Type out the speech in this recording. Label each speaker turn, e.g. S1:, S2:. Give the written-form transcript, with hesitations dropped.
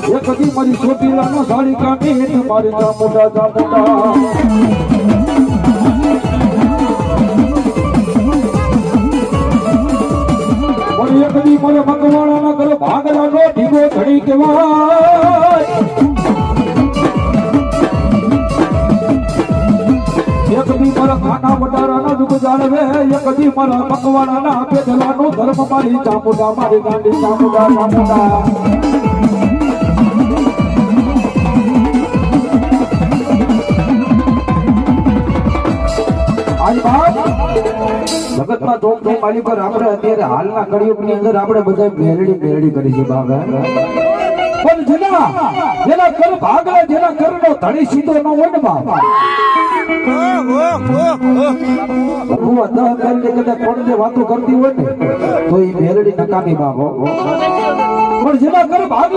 S1: એક દી મારી ચોટીલાનો સાડી કાઢી તમારી ચામુંડા ચામુંડા એક દી મને મકવાણાના ઘર ભાગલાનો ઢીગો ધડી કહેવાય એક દી મારા ખાના વટારાના દુઃખ જાળવે એક દી મારા મકવાણાના પેદલાનો ધર્મ મારી ચામુંડા મારી ગાંડી ચામુંડા ચામુંડા જગતમાં ધોમ ધોમ માલી પર આપણે અત્યારે હાલના કળિયુગની અંદર આપણે બધા મેરડી કરી છે બાબા પણ જેના કર ભાગલા જેના કરનો ધણી સીધો ન હોય ને બાબા હું અધા કરીને કદાચ કોણ વાતો કરતી હોય ને તો એ મેરડી નકામી બાબો પણ જેના કર ભાગલા